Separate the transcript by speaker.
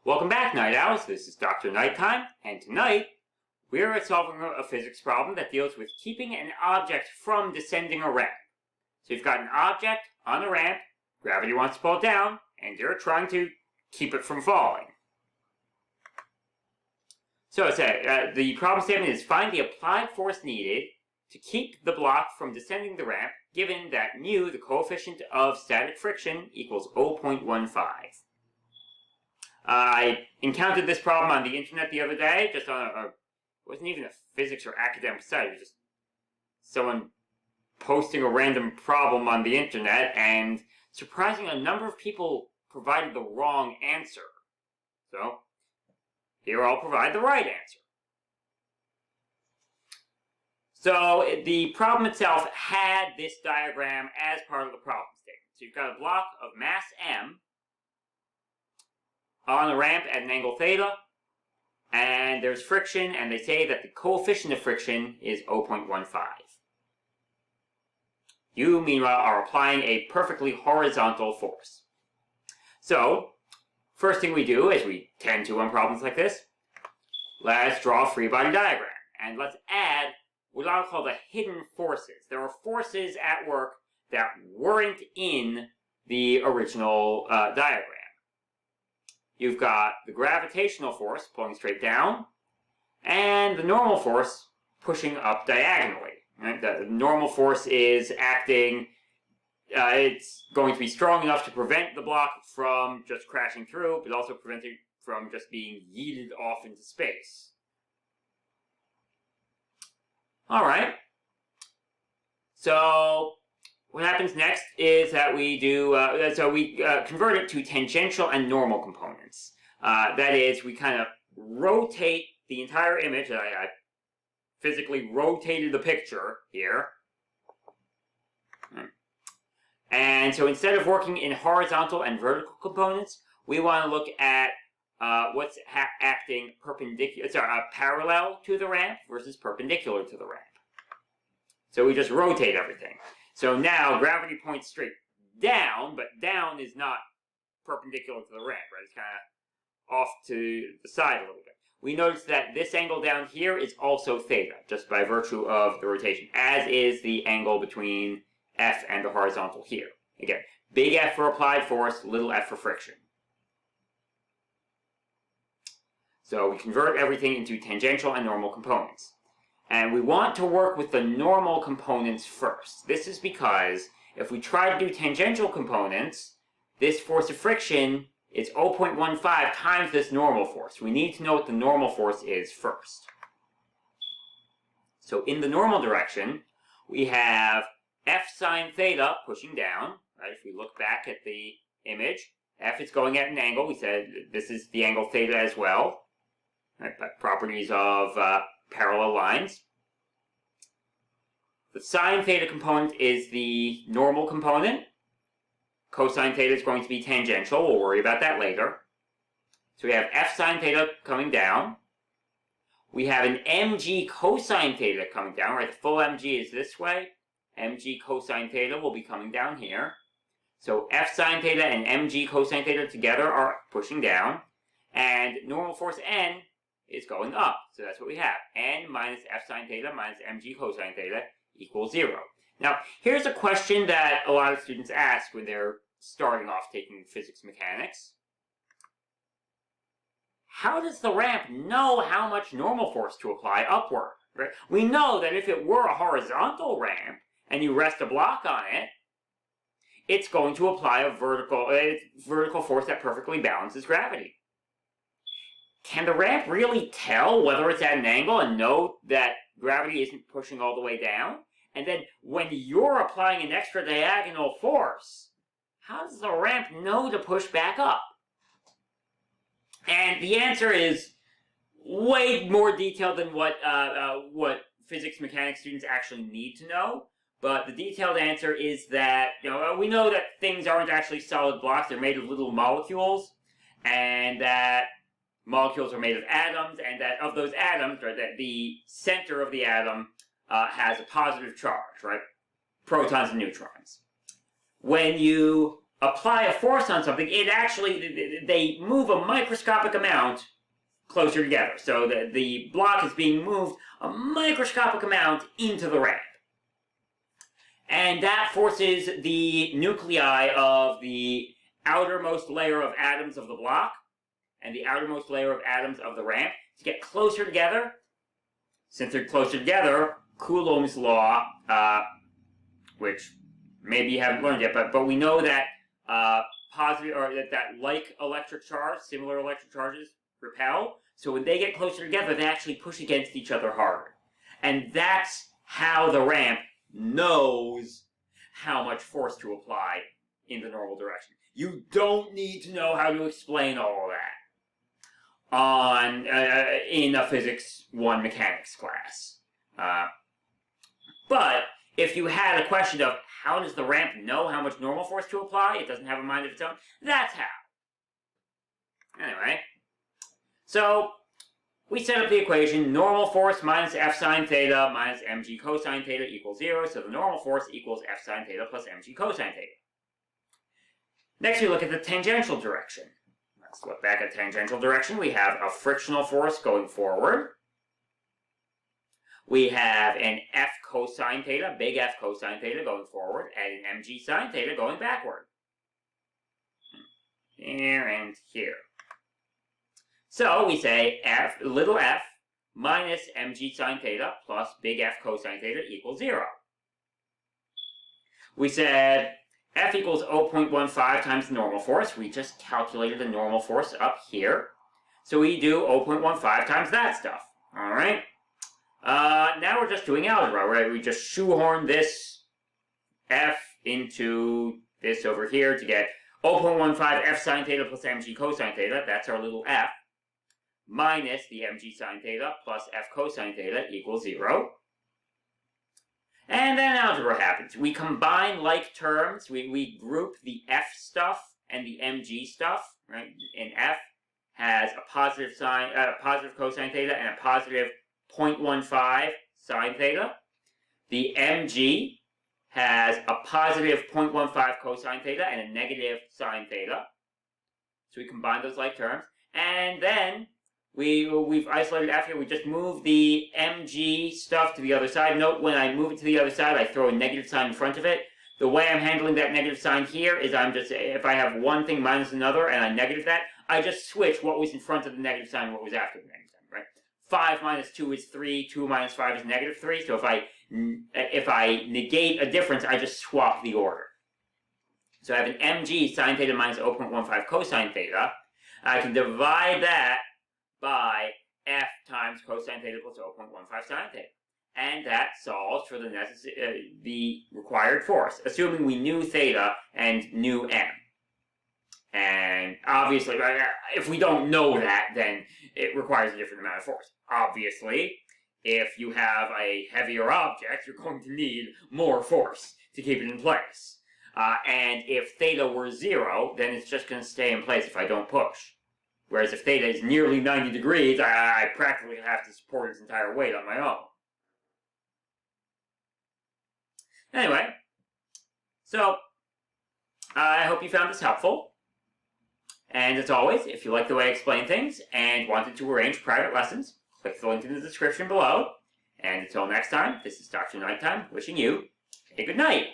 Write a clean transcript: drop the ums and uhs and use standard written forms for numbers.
Speaker 1: Welcome back, Night Owls. This is Dr. Nighttime, and tonight we're solving a physics problem that deals with keeping an object from descending a ramp. So you've got an object on a ramp, gravity wants to pull it down, and you're trying to keep it from falling. So the problem statement is find the applied force needed to keep the block from descending the ramp, given that mu, the coefficient of static friction, equals 0.15. I encountered this problem on the internet the other day, just on it wasn't even a physics or academic site, it was just someone posting a random problem on the internet, and surprisingly, a number of people provided the wrong answer. So, here I'll provide the right answer. So, the problem itself had this diagram as part of the problem statement. So you've got a block of mass m on a ramp at an angle theta, and there's friction, and they say that the coefficient of friction is 0.15. You, meanwhile, are applying a perfectly horizontal force. So, first thing we do, as we tend to on problems like this, let's draw a free body diagram, and let's add what I'll call the hidden forces. There are forces at work that weren't in the original diagram. You've got the gravitational force pulling straight down, and the normal force pushing up diagonally. Right? The normal force is acting, it's going to be strong enough to prevent the block from just crashing through, but also prevent it from just being yeeted off into space. Alright, so what happens next is that we do, convert it to tangential and normal components. That is, we kind of rotate the entire image. I physically rotated the picture here. And so instead of working in horizontal and vertical components, we want to look at what's acting parallel to the ramp versus perpendicular to the ramp. So we just rotate everything. So now gravity points straight down, but down is not perpendicular to the ramp, right? It's kind of off to the side a little bit. We notice that this angle down here is also theta, just by virtue of the rotation, as is the angle between F and the horizontal here. Again, big F for applied force, little f for friction. So we convert everything into tangential and normal components. And we want to work with the normal components first. This is because if we try to do tangential components, this force of friction is 0.15 times this normal force. We need to know what the normal force is first. So in the normal direction, we have F sine theta pushing down. Right? If we look back at the image, F is going at an angle. We said this is the angle theta as well. Right? Properties of parallel lines. The sine theta component is the normal component. Cosine theta is going to be tangential. We'll worry about that later. So we have F sine theta coming down. We have an mg cosine theta coming down. Right, the full mg is this way. Mg cosine theta will be coming down here. So F sine theta and mg cosine theta together are pushing down. And normal force N is going up. So that's what we have. N minus F sine theta minus mg cosine theta equals 0. Now, here's a question that a lot of students ask when they're starting off taking physics mechanics. How does the ramp know how much normal force to apply upward? Right? We know that if it were a horizontal ramp and you rest a block on it, it's going to apply a vertical force that perfectly balances gravity. Can the ramp really tell whether it's at an angle and know that gravity isn't pushing all the way down? And then when you're applying an extra diagonal force, how does the ramp know to push back up? And the answer is way more detailed than what physics mechanics students actually need to know. But the detailed answer is that, we know that things aren't actually solid blocks. They're made of little molecules, and that molecules are made of atoms, and that of those atoms, right, that the center of the atom has a positive charge, right? Protons and neutrons. When you apply a force on something, they move a microscopic amount closer together. So the block is being moved a microscopic amount into the ramp. And that forces the nuclei of the outermost layer of atoms of the block and the outermost layer of atoms of the ramp to get closer together. Since they're closer together, Coulomb's law, which maybe you haven't learned yet, but we know that positive, or that like electric charge, similar electric charges repel. So when they get closer together, they actually push against each other harder. And that's how the ramp knows how much force to apply in the normal direction. You don't need to know how to explain all of that in a Physics 1 mechanics class. But if you had a question of how does the ramp know how much normal force to apply, it doesn't have a mind of its own, that's how. Anyway, so we set up the equation normal force minus f sine theta minus mg cosine theta equals 0, so the normal force equals f sine theta plus mg cosine theta. Next we look at the tangential direction. Let's look back at tangential direction. We have a frictional force going forward. We have an f cosine theta, big F cosine theta going forward, and an mg sine theta going backward. Here and here. So we say little f minus mg sine theta plus big F cosine theta equals 0. We said F equals 0.15 times the normal force. We just calculated the normal force up here. So we do 0.15 times that stuff. All right? Now we're just doing algebra, right? We just shoehorn this F into this over here to get 0.15 F sine theta plus mg cosine theta. That's our little f. Minus the mg sine theta plus f cosine theta equals 0. And then algebra happens. We combine like terms. We group the f stuff and the mg stuff, right? And f has a positive cosine theta and a positive 0.15 sine theta. The mg has a positive 0.15 cosine theta and a negative sine theta. So we combine those like terms. And then we've isolated f here. We just move the mg stuff to the other side. Note when I move it to the other side, I throw a negative sign in front of it. The way I'm handling that negative sign here is if I have one thing minus another and I negative that, I just switch what was in front of the negative sign and what was after the negative sign, right? 5 minus 2 is 3, 2 minus 5 is negative 3. So if I negate a difference, I just swap the order. So I have an mg sine theta minus 0.15 cosine theta. I can divide that by f times cosine theta plus 0.15 sine theta. And that solves for the required force, assuming we knew theta and knew m. And obviously, if we don't know that, then it requires a different amount of force. Obviously, if you have a heavier object, you're going to need more force to keep it in place. And if theta were 0, then it's just going to stay in place if I don't push. Whereas if theta is nearly 90 degrees, I practically have to support its entire weight on my own. Anyway, so I hope you found this helpful. And as always, if you like the way I explain things and wanted to arrange private lessons, click the link in the description below. And until next time, this is Dr. Nighttime wishing you a good night.